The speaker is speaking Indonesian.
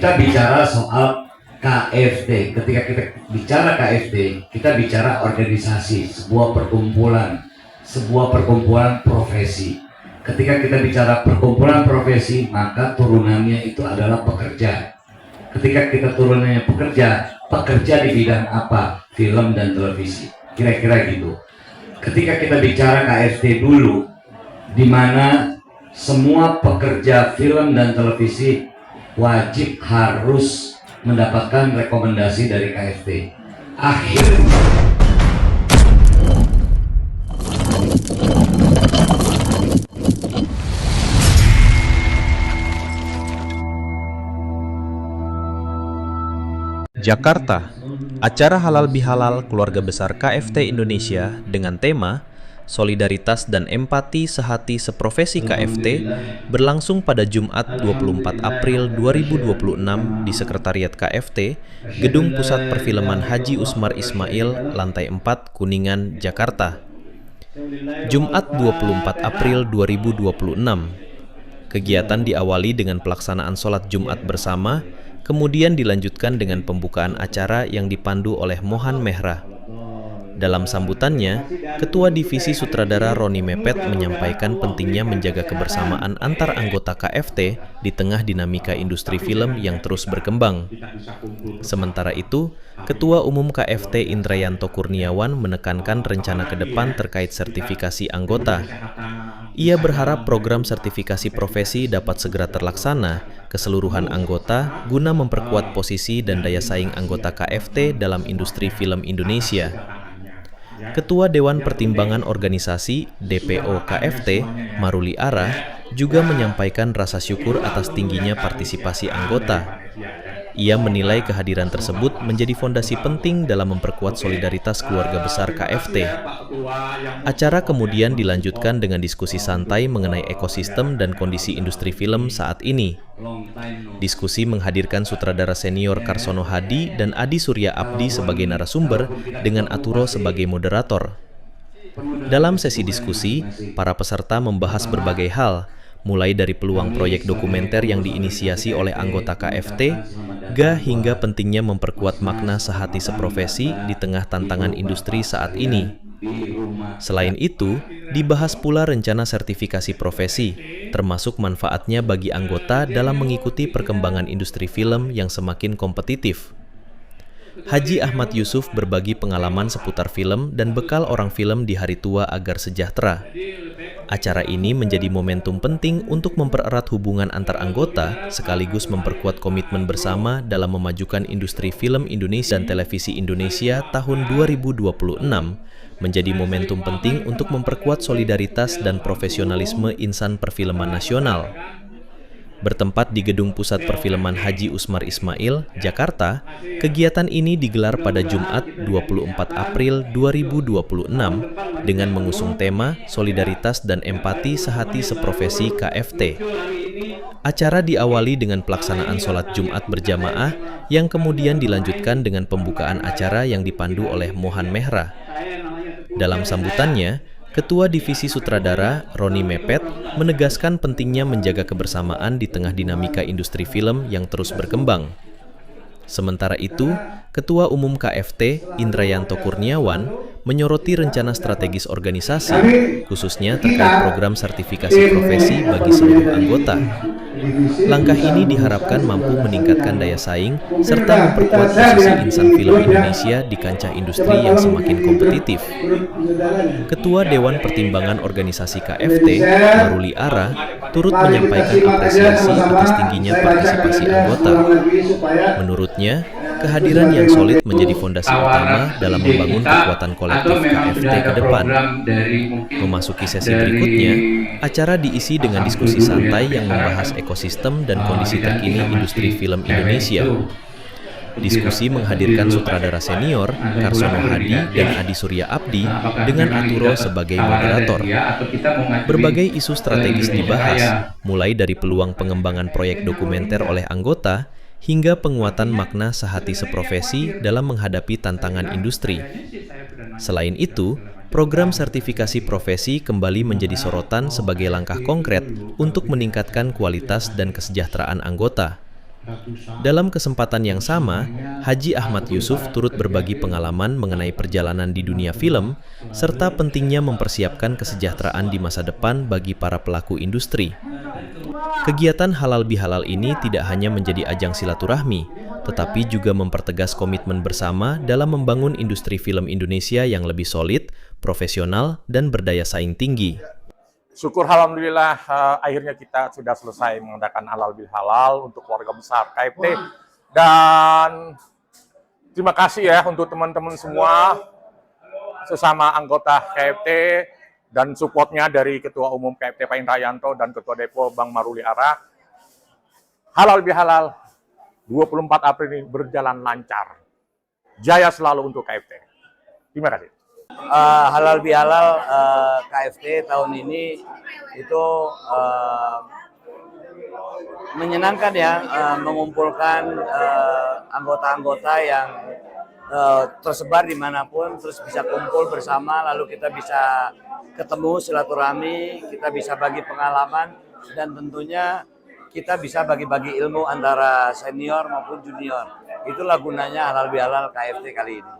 Kita bicara soal KFT. Ketika kita bicara KFT, kita bicara organisasi, sebuah perkumpulan profesi. Ketika kita bicara perkumpulan profesi, maka turunannya itu adalah pekerja. Ketika kita turunannya pekerja di bidang apa? Film dan televisi. Kira-kira gitu. Ketika kita bicara KFT dulu, di mana semua pekerja film dan televisi wajib harus mendapatkan rekomendasi dari KFT. Akhirnya Jakarta, acara halal bihalal keluarga besar KFT Indonesia dengan tema Solidaritas dan Empati Sehati Seprofesi KFT berlangsung pada Jumat 24 April 2026 di Sekretariat KFT, Gedung Pusat Perfilman Haji Usmar Ismail, Lantai 4, Kuningan, Jakarta. Jumat 24 April 2026. Kegiatan diawali dengan pelaksanaan sholat Jumat bersama, kemudian dilanjutkan dengan pembukaan acara yang dipandu oleh Mohan Mehra. Dalam sambutannya, Ketua Divisi Sutradara Roni Mepet menyampaikan pentingnya menjaga kebersamaan antar anggota KFT di tengah dinamika industri film yang terus berkembang. Sementara itu, Ketua Umum KFT Indrayanto Kurniawan menekankan rencana ke depan terkait sertifikasi anggota. Ia berharap program sertifikasi profesi dapat segera terlaksana keseluruhan anggota guna memperkuat posisi dan daya saing anggota KFT dalam industri film Indonesia. Ketua Dewan Pertimbangan Organisasi DPO KFT, Maruli Ara, juga menyampaikan rasa syukur atas tingginya partisipasi anggota. Ia menilai kehadiran tersebut menjadi fondasi penting dalam memperkuat solidaritas keluarga besar KFT. Acara kemudian dilanjutkan dengan diskusi santai mengenai ekosistem dan kondisi industri film saat ini. Diskusi menghadirkan sutradara senior Karsono Hadi dan Adi Surya Abdi sebagai narasumber dengan Aturo sebagai moderator. Dalam sesi diskusi, para peserta membahas berbagai hal, mulai dari peluang proyek dokumenter yang diinisiasi oleh anggota KFT, hingga pentingnya memperkuat makna sehati seprofesi di tengah tantangan industri saat ini. Selain itu, dibahas pula rencana sertifikasi profesi, termasuk manfaatnya bagi anggota dalam mengikuti perkembangan industri film yang semakin kompetitif. Haji Ahmad Yusuf berbagi pengalaman seputar film dan bekal orang film di hari tua agar sejahtera. Acara ini menjadi momentum penting untuk mempererat hubungan antar anggota sekaligus memperkuat komitmen bersama dalam memajukan industri film Indonesia dan televisi Indonesia tahun 2026 menjadi momentum penting untuk memperkuat solidaritas dan profesionalisme insan perfilman nasional. Bertempat di Gedung Pusat Perfilman Haji Usmar Ismail, Jakarta, kegiatan ini digelar pada Jumat 24 April 2026 dengan mengusung tema Solidaritas dan Empati Sehati Seprofesi KFT. Acara diawali dengan pelaksanaan sholat Jumat berjamaah yang kemudian dilanjutkan dengan pembukaan acara yang dipandu oleh Mohan Mehra. Dalam sambutannya, Ketua Divisi Sutradara, Roni Mepet, menegaskan pentingnya menjaga kebersamaan di tengah dinamika industri film yang terus berkembang. Sementara itu, Ketua Umum KFT, Indrayanto Kurniawan, menyoroti rencana strategis organisasi, khususnya terkait program sertifikasi profesi bagi seluruh anggota. Langkah ini diharapkan mampu meningkatkan daya saing serta memperkuat posisi insan film Indonesia di kancah industri yang semakin kompetitif. Ketua Dewan Pertimbangan Organisasi KFT, Maruli Ara, turut menyampaikan apresiasi atas tingginya partisipasi anggota. Menurutnya, kehadiran yang solid menjadi fondasi utama dalam membangun kekuatan kolektif KFT ke depan. Memasuki sesi berikutnya, acara diisi dengan diskusi santai yang membahas ekosistem dan kondisi terkini industri film Indonesia. Diskusi menghadirkan sutradara senior, Karsono Hadi dan Adi Surya Abdi dengan Aturo sebagai moderator. Berbagai isu strategis dibahas, mulai dari peluang pengembangan proyek dokumenter oleh anggota, hingga penguatan makna sehati seprofesi dalam menghadapi tantangan industri. Selain itu, program sertifikasi profesi kembali menjadi sorotan sebagai langkah konkret untuk meningkatkan kualitas dan kesejahteraan anggota. Dalam kesempatan yang sama, Haji Ahmad Yusuf turut berbagi pengalaman mengenai perjalanan di dunia film, serta pentingnya mempersiapkan kesejahteraan di masa depan bagi para pelaku industri. Kegiatan halal bihalal ini tidak hanya menjadi ajang silaturahmi, tetapi juga mempertegas komitmen bersama dalam membangun industri film Indonesia yang lebih solid, profesional, dan berdaya saing tinggi. Syukur alhamdulillah akhirnya kita sudah selesai mengadakan halal bihalal untuk keluarga besar KFT, dan terima kasih ya untuk teman-teman semua sesama anggota KFT dan supportnya dari Ketua Umum KFT Pak Indra Yanto dan Ketua Depo Bang Maruli Ara. Halal bihalal 24 April ini berjalan lancar. Jaya selalu untuk KFT. Terima kasih. Halal bihalal KFT tahun ini itu menyenangkan ya, mengumpulkan anggota-anggota yang tersebar dimanapun, terus bisa kumpul bersama, lalu kita bisa ketemu silaturahmi, kita bisa bagi pengalaman, dan tentunya kita bisa bagi-bagi ilmu antara senior maupun junior. Itulah gunanya halal bihalal KFT kali ini.